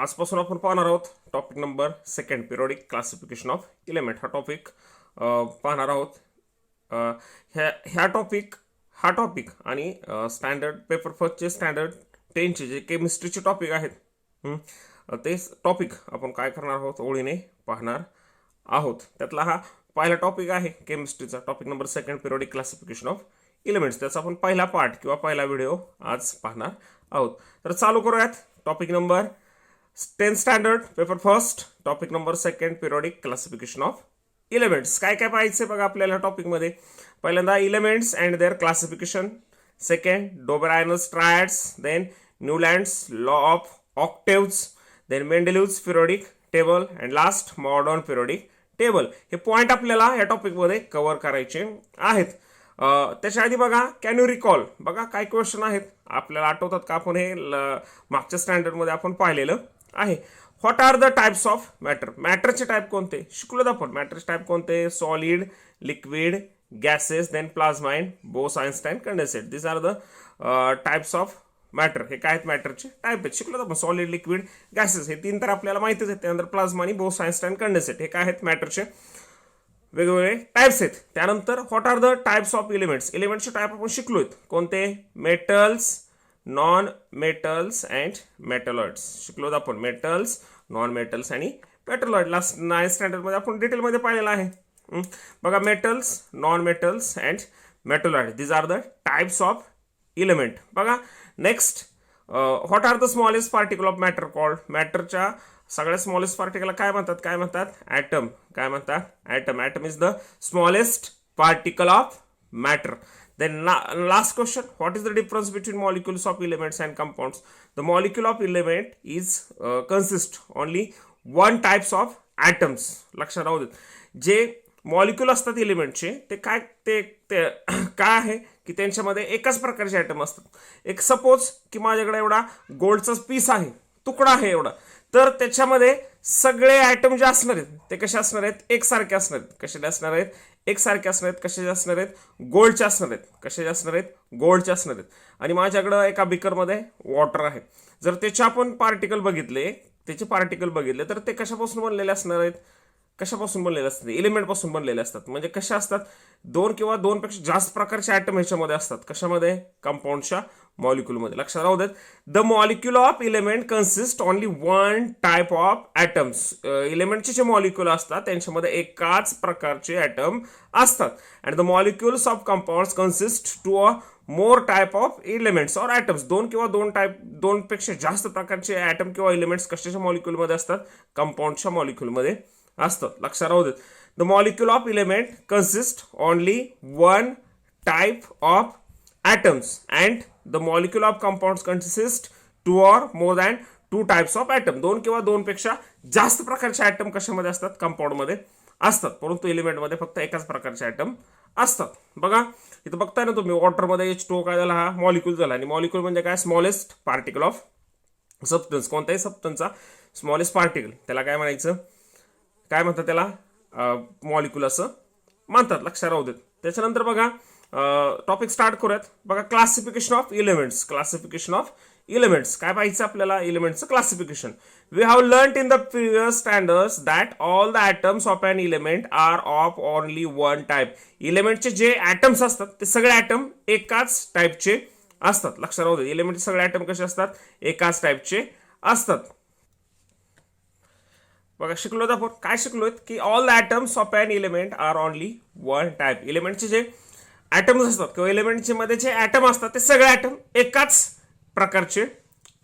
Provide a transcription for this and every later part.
आजपासून आपण पाहणार आहोत topic number second periodic classification of element हा टॉपिक पाहणार आहोत. अ, हा टॉपिक आणि स्टँडर्ड पेपर फर्स्टचे स्टँडर्ड 10चे जे केमिस्ट्रीचे टॉपिक आहेत ते टॉपिक आपण काय करणार आहोत ओळीने पाहणार आहोत. त्यातला हा पहिला टॉपिक आहे केमिस्ट्रीचा topic number second periodic classification of elements. त्याचा आपण पहिला पार्ट किंवा पहिला व्हिडिओ आज पाहणार आहोत. तर चालू करूयात. Topic number 10th standard paper first topic number second periodic classification of elements. काय काय पाहायचे बघा आपल्याला टॉपिकमध्ये. पहिल्यांदा elements and their classification, second Dobereiner's triads, then Newlands law of octaves, then Mendeleev's periodic table and last modern periodic table. हे point आपल्याला या टॉपिकमध्ये कव्हर करायचे आहेत. त्याच्या आधी बघा कॅन यू रिकॉल, बघा काय क्वेश्चन आहेत आपल्याला आठवतात का? आपण हे मागच्या स्टँडर्डमध्ये आपण पाहिलेलं आहे. What are the types of matter, मॅटरचे टाईप कोणते शिकलो आपण. मॅटरचे टाईप कोणते? Solid, liquid, gases, then plasma and Bose Einstein condensate. This are the types of matter. हे काय आहेत मॅटरचे टाईप आहेत शिकलो आपण. सॉलिड, लिक्विड, गॅसेस हे तीन तर आपल्याला माहितीच आहेत. त्यानंतर प्लाझ्मा आणि बोस आयन्स्टाईन कंडेन्सेट हे काय आहेत मॅटरचे वेगवेगळे टाइप्स आहेत. त्यानंतर what are the types of elements, इलिमेंट्सचे टाईप आपण शिकलोय कोणते? Metals, non metals and metalloids शिकलो आपण. मेटल्स, नॉन मेटल्स आणि मेटलॉइड लास्ट 9th स्टँडर्डमध्ये आपण डिटेलमध्ये पाहिलेलं आहे. बघा metals, non metals and metalloid these are the types of element. बघा next what are the smallest particle of matter called, मॅटरच्या सगळ्यात स्मॉलेस्ट पार्टिकलला काय म्हणतात? ॲटम. काय म्हणतात? Atom. Atom is the smallest particle of matter. Then last question, what is the difference between molecules of elements and compounds? The molecule of element is consist only one types of atoms. लक्षात राहू देत. जे molecule असतात एलिमेंटचे ते काय काय आहे की त्यांच्यामध्ये एकाच प्रकारचे ॲटम असतात. एक सपोज की माझ्याकडे एवढा गोल्डचा पीस आहे, तुकडा आहे एवढा, तर त्याच्यामध्ये सगळे ॲटम जे असणार आहेत ते कसे असणार आहेत? एकसारखे असणार आहेत. कसे असणार आहेत? एकसारखे असणार आहेत. कसे असणार आहेत? गोल्डचे असणार आहेत. कसे असणार आहेत? गोल्डचे असणार आहेत. आणि माझ्याकडं एका बिकरमध्ये वॉटर आहे. जर त्याचे आपण पार्टिकल बघितले, तर ते कशापासून बनलेले असणार आहेत? कशापासून बनलेले असतात? एलिमेंट पासून बनलेले असतात. म्हणजे कशा असतात? दोन किंवा दोनपेक्षा जास्त प्रकारचे ॲटम ह्याच्यामध्ये असतात. कशामध्ये? कंपाऊंडच्या मॉलिक्यूलमध्ये. लक्षात राहू देत. The molecule of element consist only one type of atoms. इलेमेंटचे जे मॉलिक्यूल असतात त्यांच्यामध्ये एकाच प्रकारचे ॲटम असतात. And the molecules of compounds consist to a more type of elements or atoms. दोनपेक्षा जास्त प्रकारचे ॲटम किंवा इलेमेंट्स कशाच्या मॉलिक्यूलमध्ये असतात? कंपाऊंडच्या मॉलिक्यूलमध्ये असतात. लक्षात राहू देत. The molecule of element consist only one type of atoms and the molecule of compounds consist two or more than two types of atom. दोन किंवा दोनपेक्षा जास्त प्रकारचे ॲटम कशामध्ये असतात? कंपाऊंडमध्ये असतात. परंतु एलिमेंटमध्ये फक्त एकाच प्रकारचे ॲटम असतात. बघा इथं बघताय ना तुम्ही, वॉटरमध्ये H2O काय झाला? हा मॉलिक्यूल झाला. आणि मॉलिक्यूल म्हणजे काय? Smallest particle of substance. कोणत्याही सबस्टन्सचा स्मॉलेस्ट पार्टिकल त्याला काय म्हणायचं? काय म्हणतात त्याला? मॉलिक्यूल असं म्हणतात. लक्षात राहू देत. त्याच्यानंतर बघा टॉपिक स्टार्ट करूयात. बघा classification of elements. Classification of elements काय पाहिजे आपल्याला? इलेमेंट्सचं classification. We have learn in the previous standards that all the atoms of an element are of only one type. इलेमेंटचे जे ॲटम्स असतात ते सगळे ॲटम एकाच टाईपचे असतात. लक्षात राहू दे. इलेमेंटचे सगळे ॲटम कसे असतात? एकाच टाईपचे असतात. बघा शिकलोत आपण. काय शिकलोत? की all the atoms of an element are only one type. इलेमेंटचे जे ॲटम्स असतात किंवा एलिमेंटचे मध्ये जे ॲटम असतात ते सगळे ॲटम एकाच प्रकारचे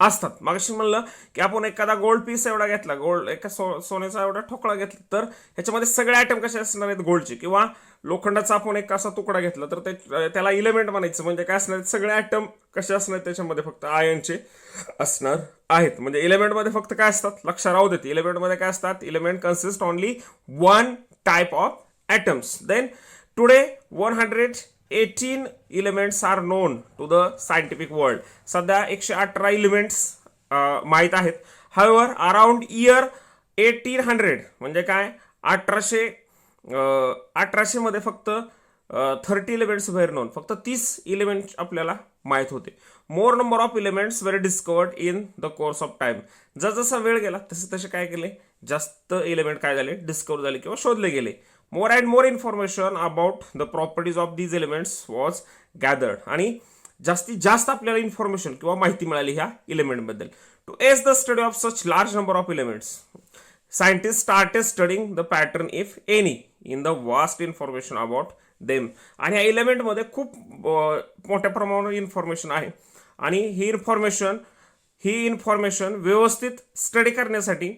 असतात. मागाशी म्हणलं की आपण एखादा गोल्ड पीस एवढा घेतला, गोल्ड एका सोन्याचा एवढा ठोकळा घेतला, तर ह्याच्यामध्ये सगळे ॲटम कसे असणार आहेत? गोल्डचे. किंवा लोखंडाचा आपण एक असा तुकडा घेतला तर त्याला इलेमेंट म्हणायचं. म्हणजे काय असणार आहेत? सगळे ॲटम कसे असणार आहेत? त्याच्यामध्ये फक्त आयनचे असणार आहेत. म्हणजे एलिमेंटमध्ये फक्त काय असतात? लक्षात राहू देते. एलिमेंटमध्ये काय असतात? Element consist only one type of atoms. Then today 118 elements are known to the scientific world. सध्या 118 एलिमेंट्स माहीत आहेत. However, around year 1800 म्हणजे काय? 1800 मध्ये फक्त 30 एलिमेंट्स व्हेर नोन. फक्त 30 एलिमेंट आपल्याला माहीत होते. More number of elements were discovered in the course of time. जसजसा वेळ गेला तसे तसे काय केले, जास्त एलिमेंट काय झाले, डिस्कवर झाले किंवा शोधले गेले. More and more information about the properties of these elements was gathered. आणि जास्तीत जास्त आपल्याला इन्फॉर्मेशन किंवा माहिती मिळाली ह्या एलिमेंटबद्दल. To ease the study of such large number of elements, scientist started studying the pattern if any in the vast information about them. आणि ह्या एलिमेंटमध्ये खूप मोठ्या प्रमाणावर इन्फॉर्मेशन आहे. आणि ही इन्फॉर्मेशन व्यवस्थित स्टडी करण्यासाठी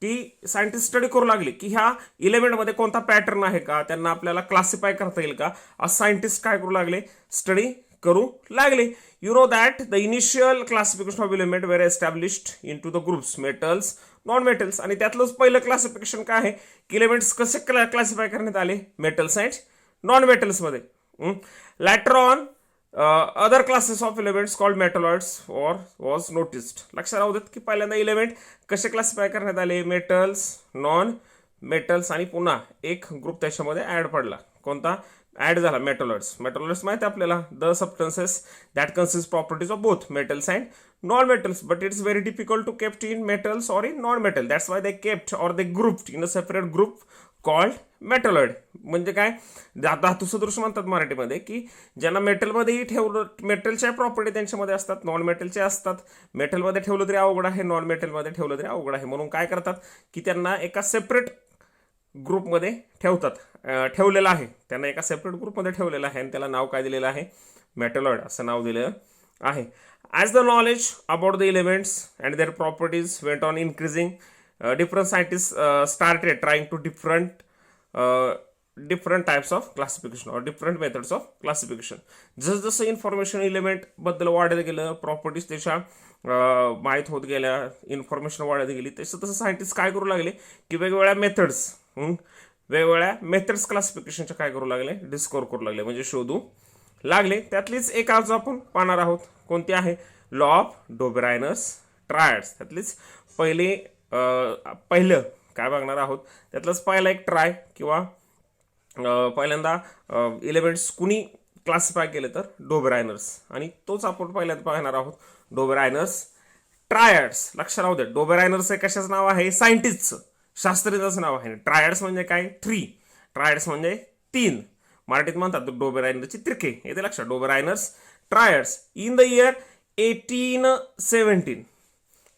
की सायंटिस्ट स्टडी करू लागले की ह्या एलिमेंटमध्ये कोणता पॅटर्न आहे का, त्यांना आपल्याला क्लासिफाय करता येईल का, आज सायंटिस्ट काय करू लागले, स्टडी करू लागले. You know that the initial classification of element were established into the groups metals, non metals. आणि त्यातलंच पहिलं क्लासिफिकेशन काय आहे की एलिमेंट्स कसे क्लासिफाय करण्यात आले, मेटल्स अँड नॉन मेटल्समध्ये. Later on other classes of elements called metalloids was noticed. लक्षात राहू देत की पहिल्यांदा एलिमेंट कसे क्लासिफाय करण्यात आले, मेटल्स, नॉन मेटल्स, आणि पुन्हा एक ग्रुप त्याच्यामध्ये ऍड पडला. कोणता ऍड झाला, मेटलॉइड्स. मेटलॉइड्स माहिती आहे आपल्याला, the substances that consist properties of both metals and non metals, but it's very difficult to kept in metals or in non metal. That's why they kept or they grouped in a separate group called metalloid. म्हणजे काय, धातू सदृश म्हणतात मराठीमध्ये, की ज्यांना मेटलमध्येही ठेवलं, मेटलच्या प्रॉपर्टी त्यांच्यामध्ये असतात, नॉन मेटलच्या असतात. मेटलमध्ये ठेवलं तरी अवघड आहे, नॉन मेटलमध्ये ठेवलं तरी अवघड आहे. म्हणून काय करतात की त्यांना एका सेपरेट ग्रुपमध्ये ठेवलेलं आहे, त्यांना एका सेपरेट ग्रुपमध्ये ठेवलेलं आहे आणि त्याला नाव काय दिलेलं आहे, मेटलॉइड असं नाव दिलेलं आहे. As the knowledge about the elements and their properties went on increasing, different scientists started trying to different types of classification or different methods of classification. जसं इन्फॉर्मेशन एलिमेंट बद्दल वाढत गेलं, प्रॉपर्टीज त्याच्या माहीत होत गेल्या, इन्फॉर्मेशन वाढत गेली, तसं तसं सायंटिस्ट काय करू लागले की वेगवेगळ्या मेथड्स क्लासिफिकेशनच्या काय करू लागले, डिस्कवर करू लागले, म्हणजे शोधू लागले. त्यातलीच एक आज आपण पाहणार आहोत, कोणती आहे, लॉ ऑफ डोबेरायनस ट्रायड्स. त्यातलीच पहिलं काय बघणार आहोत, त्यातलंच पहिला एक ट्राय किंवा पहिल्यांदा एलिमेंट्स कुणी क्लासिफाय केले तर डोबेरायनर्स, आणि तोच आपण पहिल्यांदा पाहणार आहोत, डोबेरायनर्स ट्रायड्स. लक्षात राहू दे, डोबेरायनर्स हे कशाचं नाव आहे, सायंटिस्टचं, शास्त्रज्ञाचं नाव आहे. ट्रायड्स म्हणजे काय, 3. ट्रायड्स म्हणजे 3, मराठीत म्हणतात डोबेरायनरची त्रिके, येते लक्षात. Dobereiner's triads. In the year 1817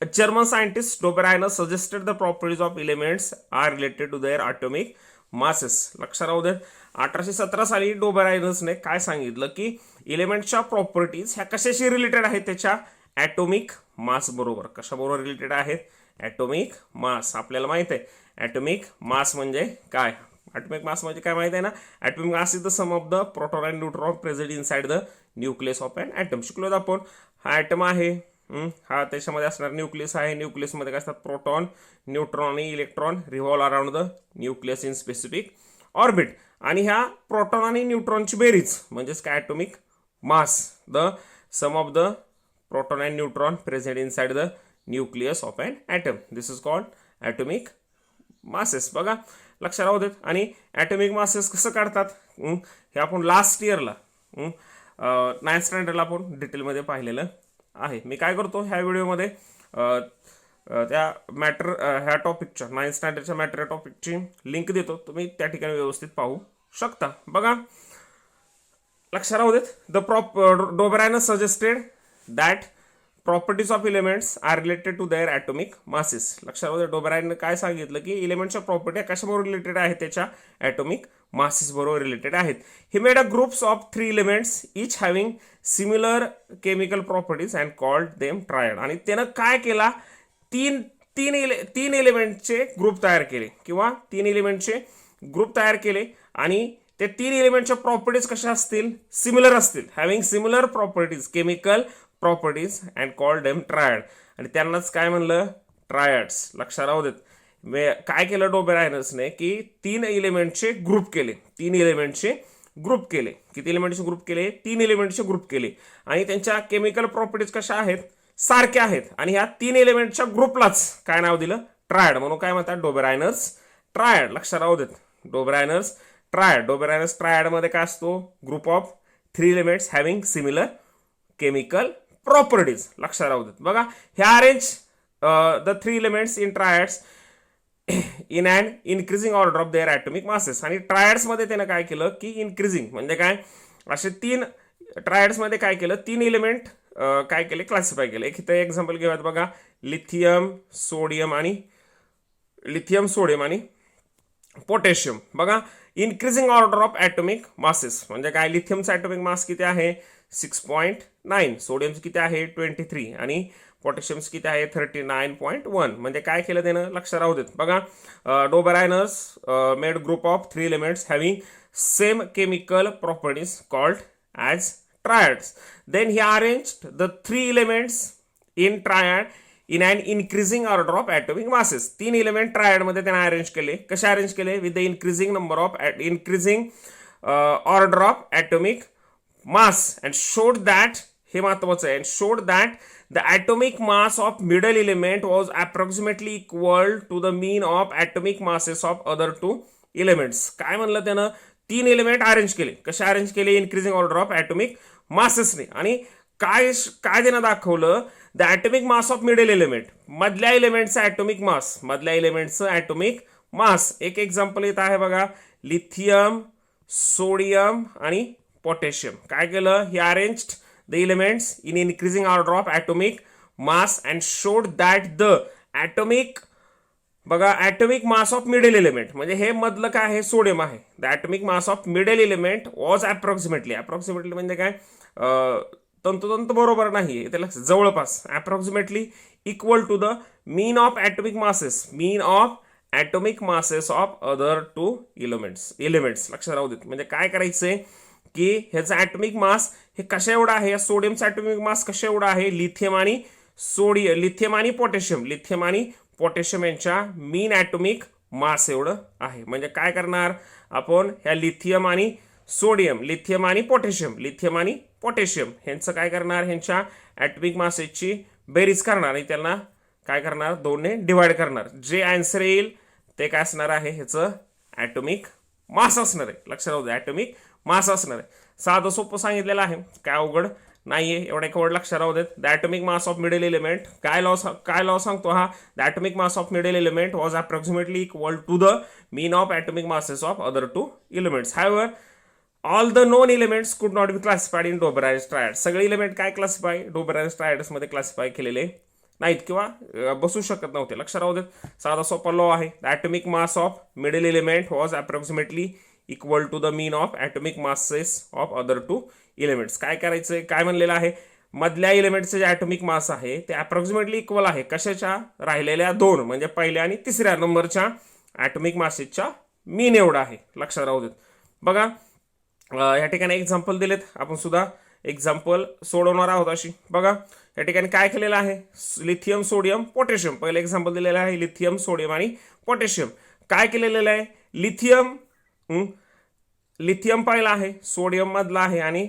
a German scientist Dobereiner suggested the properties of elements are related to their atomic masses. लक्षात राहू दे, 1817 साली डोबेरायनर्सने काय सांगितलं की एलिमेंटच्या प्रॉपर्टीज ह्या कशाशी रिलेटेड आहेत, त्याच्या ॲटोमिक मास बरोबर. कशाबरोबर रिलेटेड आहेत, ॲटोमिक मास. आपल्याला माहित आहे ॲटोमिक मास म्हणजे काय, ॲटोमिक मास म्हणजे काय माहिती आहे ना, atomic mass is the sum of the proton and neutron present inside the nucleus of an atom. शिकलो आपण, हा ॲटम आहे, हा त्याच्यामध्ये असणार न्यूक्लियस आहे. न्यूक्लियसमध्ये काय असतात, प्रोटॉन, न्यूट्रॉन आणि electron revolve around the nucleus in specific orbit. आणि ह्या प्रोटॉन आणि न्यूट्रॉनची बेरीज म्हणजेच काय, atomic mass, the sum of the proton and neutron present inside the nucleus of an atom. This is called atomic masses. बघा लक्षात राहू देत. आणि ॲटोमिक मासेस कसं काढतात हे आपण लास्ट इयरला 9th स्टँडर्डला आपण डिटेलमध्ये पाहिलेलं आहे. मी काय करतो ह्या व्हिडिओमध्ये त्या ह्या टॉपिकच्या 9th स्टँडर्डच्या मॅटर टॉपिकची लिंक देतो, तुम्ही त्या ठिकाणी व्यवस्थित पाहू शकता. बघा लक्षात राहू देत, Dobereiner suggested that properties of elements are related to their atomic masses. लक्षात राहू दे, डोबेरायनने काय सांगितलं की एलिमेंटच्या प्रॉपर्टी कशाबरोबर रिलेटेड आहेत, त्याच्या ॲटोमिक मासेस बरोबर रिलेटेड आहेत. He made a groups of 3 elements each having similar chemical properties and called them triad. आणि त्यानं काय केला, तीन एलिमेंटचे ग्रुप तयार केले किंवा 3 एलिमेंटचे ग्रुप तयार केले, आणि ते 3 एलिमेंटच्या प्रॉपर्टीज कशा असतील, सिमिलर असतील, having similar properties, chemical properties and called them triad. आणि त्यांनाच काय म्हणलं, ट्रायड्स. लक्षात राहू देत, काय केलं डोबेरायनर्सने की 3 एलिमेंटचे ग्रुप केले, 3 एलिमेंटचे ग्रुप केले. किती एलिमेंटचे ग्रुप केले, 3 एलिमेंटचे ग्रुप केले, आणि त्यांच्या केमिकल प्रॉपर्टीज कशा आहेत, सारख्या आहेत. आणि ह्या 3 एलिमेंटच्या ग्रुपलाच काय नाव दिलं, ट्रायड, म्हणून काय म्हणतात, डोबेरायनर्स ट्रायड. लक्षात राहू देत, डोबेरायनर्स ट्रायड. डोबेरायनर्स ट्रायडमध्ये काय असतो, group of 3 elements having similar chemical properties. लक्षात राहू देत. बघा हे arrange the 3 elements in triads in and increasing order of their atomic masses. आणि ट्रायड्स मध्ये त्यानं काय केलं की इन्क्रीजिंग म्हणजे काय, असे 3 ट्रायड्स मध्ये काय केलं, 3 एलिमेंट काय केले, क्लासिफाय केले. एक इथं एक्झाम्पल घेऊयात बघा, लिथियम सोडियम आणि पोटॅशियम. बघा increasing order of atomic masses म्हणजे काय, लिथियमचा ॲटॉमिक मास किती आहे 6.9, सोडियमचं किती आहे 23 आणि पोटॅशियम किती आहे 39.1. म्हणजे काय केलं त्यानं, लक्षात राहू देत. बघा Dobereiner's made group of 3 elements having same chemical properties called as triads. Then he arranged the 3 elements in triad in and increasing order of atomic masses. 3 element triad मध्ये त्यांना अरेंज केले. कसे अरेंज केले, with the increasing order of atomic mass and showed that, हे महत्वाचं आहे, showed that the atomic mass of middle element was approximately equal to the mean of atomic masses of other 2 elements. काय म्हणलं त्यानं, 3 element arrange केले. कसे arrange केले, increasing order of atomic मासेसने. आणि काय त्यानं दाखवलं, the atomic mass of middle element, मधल्या एलिमेंटचा ॲटॉमिक मास, मधल्या एलिमेंटचं ॲटॉमिक मास. एक एक्झाम्पल येत आहे बघा, लिथियम सोडियम आणि पोटॅशियम. काय केलं, ही arranged the elements in increasing order of atomic mass and showed that the atomic mass of middle element म्हणजे हे मधलं काय आहे, सोडियम आहे. The atomic mass of middle element was approximately म्हणजे काय, तंतोतंत बरोबर नाही, त्याला जवळपास, approximately equal to the mean of atomic masses of other 2 elements. लक्षात राहू देत. म्हणजे काय करायचंय की ह्याचा ॲटॉमिक मास हे कशा एवढा आहे, सोडियमचा ॲटॉमिक मास कशा एवढा आहे, लिथियम आणि पोटॅशियम यांच्या मीन ॲटॉमिक मास एवढं आहे. म्हणजे काय करणार आपण, ह्या लिथियम आणि पोटॅशियम ह्यांचं काय करणार, ह्यांच्या ॲटॉमिक मासेसची बेरीज करणार आणि त्यांना काय करणार, 2 ने डिवाइड करणार. जे आन्सर येईल ते काय असणार आहे, ह्याचं ॲटॉमिक मास असणार आहे. लक्षात राहू दे, ॲटॉमिक मास असणार आहे. साधं सोपं सांगितलेलं आहे, काय अवघड नाहीये. एवढा एक वर्ड लक्षात राहू देत. The atomic mass of middle element, काय लॉ सांगतो हा, the atomic mass of middle element was approximately equal to the mean of atomic masses of other 2 elements. However all the known elements could not be classified in Dobereiner's triad. सगळे element काय classify, Dobereiner's triads मध्ये classify केलेले नाहीत किंवा बसू शकत नव्हते. लक्षात राहू देत. साधा सोपा लॉ आहे. The atomic mass of middle element was approximately equal to the mean of atomic masses of other 2 elements. काय करायचंय, काय म्हणलेलं आहे, मधल्या एलिमेंटचे जे ॲटॉमिक मास आहे ते अप्रॉक्सिमेटली इक्वल आहे कशाच्या, राहिलेल्या 2 म्हणजे पहिल्या आणि तिसऱ्या नंबरच्या ॲटॉमिक मासेसच्या मीन एवढा आहे. लक्षात राहू देत. बघा या ठिकाणी एक्झाम्पल दिलेत, आपण सुद्धा एक्झाम्पल सोडवणार आहोत अशी. बघा या ठिकाणी काय केलेलं आहे, लिथियम सोडियम पोटॅशियम. पहिलं एक्झाम्पल दिलेलं आहे लिथियम सोडियम आणि पोटॅशियम. काय केलेलं आहे, लिथियम पहिला आहे, सोडियम मधला आहे आणि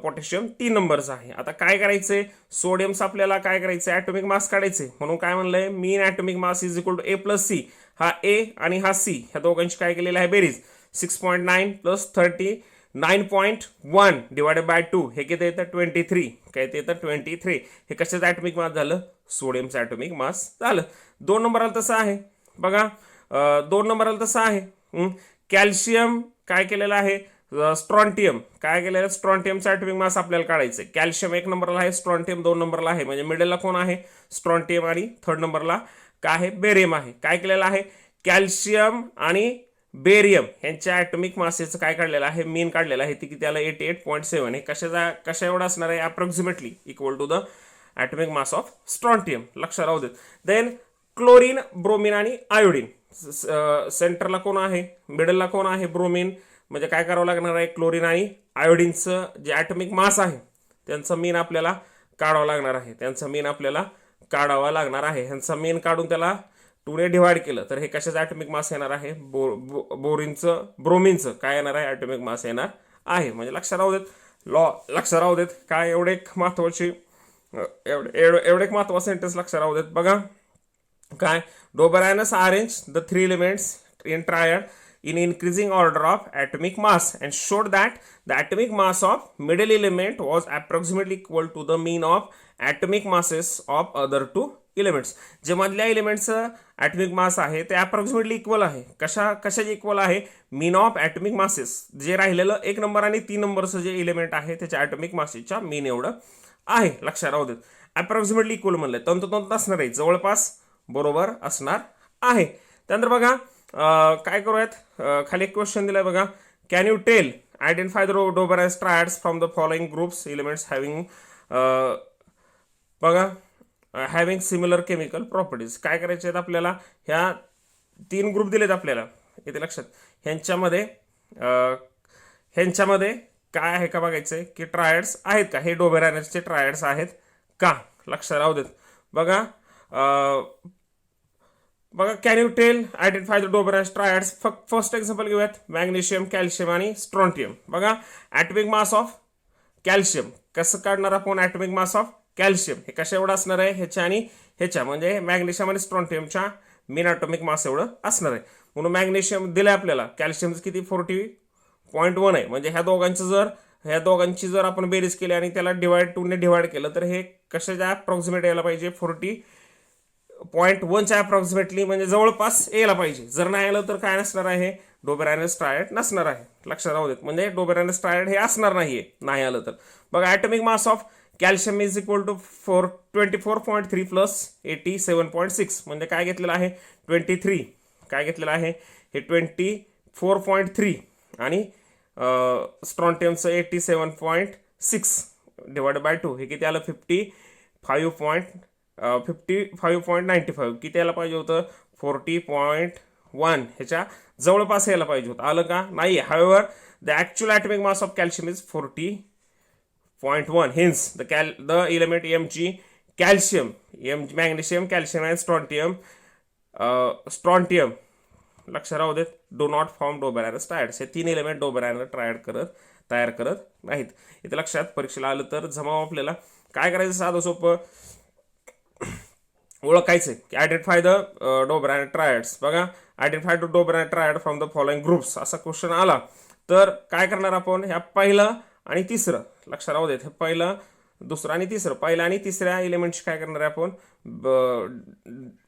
पोटॅशियम 3 नंबरचा आहे. आता काय करायचंय, सोडियमचं आपल्याला काय करायचंय, ॲटॉमिक मास काढायचे. म्हणून काय म्हणलंय, mean atomic mass is equal to A plus C. हा A आणि हा C ह्या दोघांची काय केलेलं आहे बेरीज, 6.9 प्लस 39.1 डिवायडेड बाय 2 हे किती येतं 23. काय ते येतं 23. हे कशाचं ॲटॉमिक मास झालं, सोडियमचं ॲटॉमिक मास झालं. 2 नंबरला तसं आहे. बघा 2 नंबरला तसं आहे. कॅल्शियम काय केलेलं आहे, स्ट्रॉन्टियम काय केलेलं, स्ट्रॉन्टियमचा ॲटॉमिक मास आपल्याला काढायचं. कॅल्शियम 1 नंबरला आहे, स्ट्रॉन्टियम 2 नंबरला आहे. म्हणजे मिडलला कोण आहे, स्ट्रॉन्टियम आणि 3rd नंबरला काय आहे, बेरियम आहे. काय केलेलं आहे, कॅल्शियम आणि बेरियम यांच्या ॲटॉमिक मासेचं काय काढलेलं आहे, मीन काढलेलं आहे. ती किती आलं 88.7. हे कशा एवढा असणार आहे, approximately equal to the atomic mass of strontium. लक्षात राहू देत. देन क्लोरीन, ब्रोमिन आणि आयोडीन. सेंटरला कोण आहे, मिडलला कोण आहे, ब्रोमिन. म्हणजे काय करावं लागणार आहे, क्लोरीन आणि आयोडीनचं जे ॲटॉमिक मास आहे त्यांचं मीन आपल्याला काढावं लागणार आहे. ह्यांचा मीन काढून त्याला 2 ने डिवाइड केलं तर हे कशाचं ॲटॉमिक मास येणार आहे, ब्रोमिनचं काय येणार आहे, ॲटॉमिक मास येणार आहे. म्हणजे लक्षात राहू देत, लॉ लक्षात राहू देत. काय एवढे एक महत्वाचं सेंटेन्स लक्षात राहू देत. बघा काय, Dobereiner's arrange the 3 elements in triad in increasing order of atomic mass and showed that the atomic mass of middle element was approximately equal to the mean of atomic masses of other two elements. जे मधल्या एलिमेंटचं atomic mass आहे ते approximately equal आहे. कशाची equal आहे? Mean of atomic masses. जे राहिलेलं 1 number आणि 3 नंबरचं जे एलिमेंट आहे त्याच्या ॲटॉमिक मासेसच्या मीन एवढं आहे. लक्षात राहू देत. अप्रॉक्सिमेटली इक्वल म्हणलं तंतोतंत असणार आहे, जवळपास बरोबर असणार आहे. त्यानंतर बघा काय करूयात, खाली एक क्वेश्चन दिलाय बघा. Can you tell identify the Dobereiner's triads from the following groups elements having बघा हॅव्हिंग सिमिलर केमिकल प्रॉपर्टीज. काय करायचे आहेत आपल्याला? ह्या 3 ग्रुप दिलेत आपल्याला इथे लक्षात. ह्यांच्यामध्ये काय आहे का बघायचंय की ट्रायड्स आहेत का, हे डोबेरायनसचे ट्रायड्स आहेत का. लक्षात राहू देत. बघा can you tell identify the Dobereiner's triads. First example घेऊयात. मॅग्नेशियम, कॅल्शियम आणि स्ट्रॉन्टियम. बघा ॲटॉमिक मास ऑफ कॅल्शियम कसं काढणार आपण? ॲटॉमिक मास ऑफ कॅल्शियम हे कशा एवढं असणार आहे? ह्याच्या आणि ह्याच्या म्हणजे मॅग्नेशियम आणि स्ट्रॉन्टियमच्या मेन ॲटॉमिक मास एवढं असणार आहे. म्हणून मॅग्नेशियम दिलंय आपल्याला, कॅल्शियमचं किती 40.1 आहे. म्हणजे ह्या दोघांची जर आपण बेरीज केली आणि त्याला 2 ने डिवाइड केलं तर हे कशाच्या अप्रॉक्सिमेट यायला पाहिजे? 40.1च्या अप्रॉक्सिमेटली म्हणजे जवळपास यायला पाहिजे. जर नाही आलं तर काय नसणार आहे? डोबेरायनस ट्रायड नसणार आहे. लक्षात राहू देत. म्हणजे डोबेरायनस ट्रायड हे असणार नाहीये नाही आलं तर. बघा atomic mass of calcium is equal to 24.3 plus 87.6 म्हणजे काय घेतलेलं आहे? 23. काय घेतलेलं आहे? हे 24.3 आणि स्ट्रॉन्टियमचं 87.6 डिवाइड बाय 2 हे किती आलं? 55.95 किती यायला पाहिजे होतं? 40.1 ह्याच्या जवळपास यायला पाहिजे होतं. आलं का? नाही. However the actual atomic mass of calcium is 40.1. Hence, the element Mg, calcium, magnesium, calcium and strontium, लक्षात राहू देत, do not form Dobereiner's triads. हे 3 एलिमेंट डोबेरायनस ट्रायड तयार करत नाहीत. इथे लक्षात परीक्षेला आलं तर जमाव आपल्याला काय करायचं? साधं सोपं ओळखायचं की आयडेंटिफाय द डोबेरायनस ट्रायड्स. बघा identify the Dobereiner's triad from the following groups असा क्वेश्चन आला तर काय करणार आपण? ह्या पहिलं आणि तिसरं लक्षात राहू देत. हे पहिलं, दुसरं आणि तिसरं, पहिलं आणि तिसऱ्या एलिमेंटची काय करणार आहे आपण?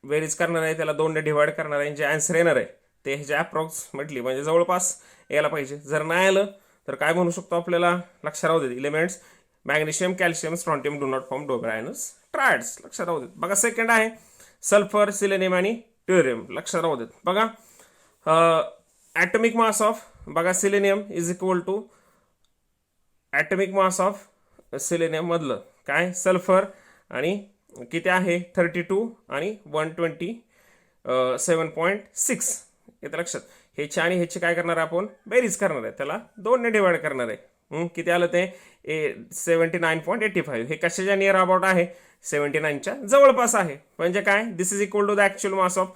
बेरीज करणार आहे, त्याला 2 ने डिवाइड करणार आहे. जे आन्सर येणार आहे ते ह्याच्या अप्रॉक्सिमेटली म्हणजे जवळपास यायला पाहिजे. जर नाही आलं तर काय म्हणू शकतो आपल्याला? लक्षात राहू देत. Elements magnesium, calcium, strontium do not form Dobereiner's triads. लक्षात राहू देत. बघा सेकंड आहे सल्फर, सिलेनियम आणि ट्युरियम. लक्षात राहू देत. बघा ॲटॉमिक मास ऑफ बघा selenium is equal to atomic mass of selenium मधलं काय? सल्फर आणि किती आहे? 32 आणि 127.6 येतं लक्षात. ह्याची आणि ह्याची काय करणार आहे आपण? बेरीज करणार आहे, त्याला 2 ने डिवाइड करणार आहे. किती आलं ते? 79.85. हे कशाच्या नियर अबाउट आहे? 79च्या जवळपास आहे. म्हणजे काय? This is equal to the actual mass of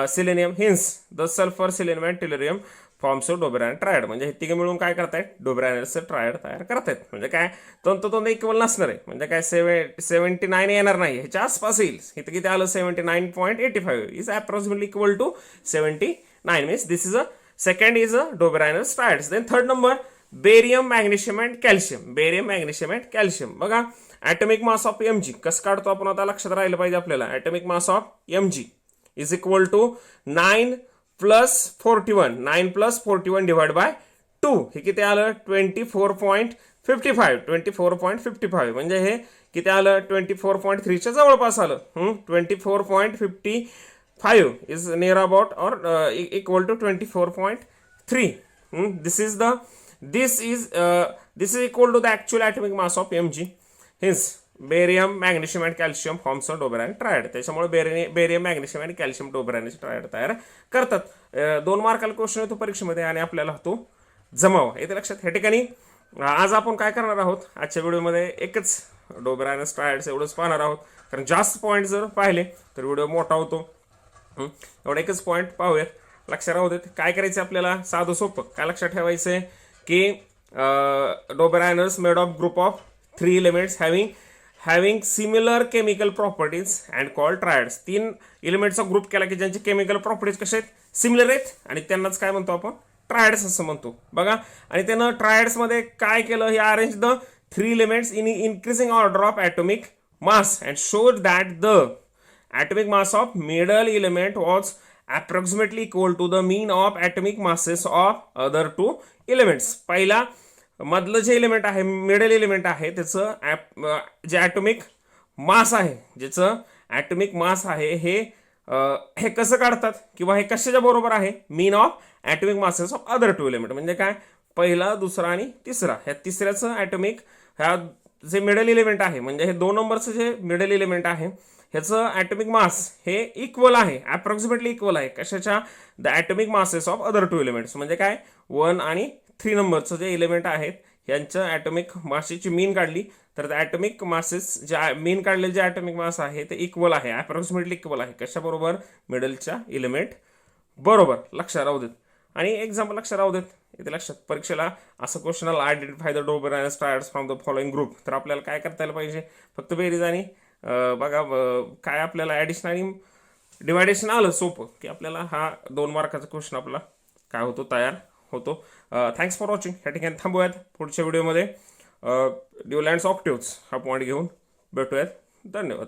selenium. Hence the sulphur, selenium and tellurium forms of Dobereiner triad. म्हणजे हे तिघे मिळून काय करतायत? डोबेरायनसचं ट्रायड तयार करतायत. म्हणजे काय? तंतोतंत इक्वल नसणार आहे. म्हणजे काय? 79 येणार नाही, ह्याच्या आसपास येईल. इथं किती आलं? 79.85 is approximately equal to 79. Means this is second is a Dobereiner's triads. Then third number barium, magnesium and calcium. Barium, magnesium and calcium. बघा ॲटॉमिक मास ऑफ Mg कसं काढतो आपण? आता लक्षात राहिलं पाहिजे आपल्याला. Atomic mass of Mg is equal to 9 plus 41. 9 plus 41 divide by 2 हे किती आलं? 24.55 म्हणजे हे किती आलं? 24.3च्या जवळपास आलं. 24.55 is near about or equal to 24.3. This is equal to the actual atomic mass of Mg. Hence barium, magnesium and calcium forms of Dobereiner triad. त्याच्यामुळे बेरियम, मॅग्नेशियम आणि कॅल्शियम डोबेरायनचे ट्रायड तयार करतात. 2 मार्काला क्वेश्चन येतो परीक्षेमध्ये आणि आपल्याला तो जमावा येते लक्षात. ह्या ठिकाणी आज आपण काय करणार आहोत? आजच्या व्हिडिओमध्ये एकच डोबेरायनस ट्रायड्स एवढंच पाहणार आहोत, कारण जास्त पॉईंट जर पाहिले तर व्हिडिओ मोठा होतो. एवढा एकच पॉईंट पाहूयात. लक्षात राहू देत. काय करायचं आपल्याला? साधं सोपं काय लक्षात ठेवायचं आहे की Dobereiner's made of group of 3 elements having similar chemical properties and called triads. 3 एलिमेंटचा ग्रुप केला की ज्यांचे केमिकल प्रॉपर्टीज कसे आहेत? सिमिलर आहेत आणि त्यांनाच काय म्हणतो आपण ट्रायड्स असं म्हणतो बघा. आणि त्यानं ट्रायड्समध्ये काय केलं, हे arrange the 3 elements in increasing order of atomic mass and showed that the atomic mass of middle element was approximately equal to the mean of atomic masses of other two elements. पहिला मधलं जे element आहे, middle element आहे, त्याचं जे atomic mass आहे, ज्याचं atomic mass आहे हे कसं काढतात किंवा हे कशाच्या बरोबर आहे, mean of atomic masses of other two element. म्हणजे काय, पहिला, दुसरा आणि तिसरा, ह्या तिसऱ्याचं ॲटॉमिक, ह्या जे मिडल एलिमेंट आहे म्हणजे हे 2 नंबरचं जे मिडल एलिमेंट आहे ह्याचं ॲटॉमिक मास हे इक्वल आहे, अप्रॉक्सिमेटली इक्वल आहे कशाच्या, the atomic masses of other two elements. म्हणजे काय, 1 आणि 3 नंबरचं जे एलिमेंट आहेत यांचं ॲटॉमिक मासेसची मीन काढली तर ॲटॉमिक मासेस जे मीन काढलेले जे ॲटॉमिक मास आहे ते इक्वल आहे, अप्रॉक्सिमेटली इक्वल आहे कशाबरोबर, मिडलच्या एलिमेंट बरोबर. लक्षात राहू देत. आणि एक्झाम्पल लक्षात राहू देत, इथे लक्षात, परीक्षेला असं क्वेश्चन आला, identify the Dobereiner's triads from the following group. तर आपल्याला काय करता यायला पाहिजे, फक्त बेरीज आणि बघा काय आपल्याला ॲडिशन आणि डिवायडेशन आलं सोपं की आपल्याला हा 2 मार्काचा क्वेश्चन आपला काय होतो, तयार होतो. Thanks for watching. ह्या ठिकाणी थांबूयात. पुढच्या व्हिडिओमध्ये ड्युलँड्स ऑक्टिव्स हा पॉईंट घेऊन भेटूयात. धन्यवाद.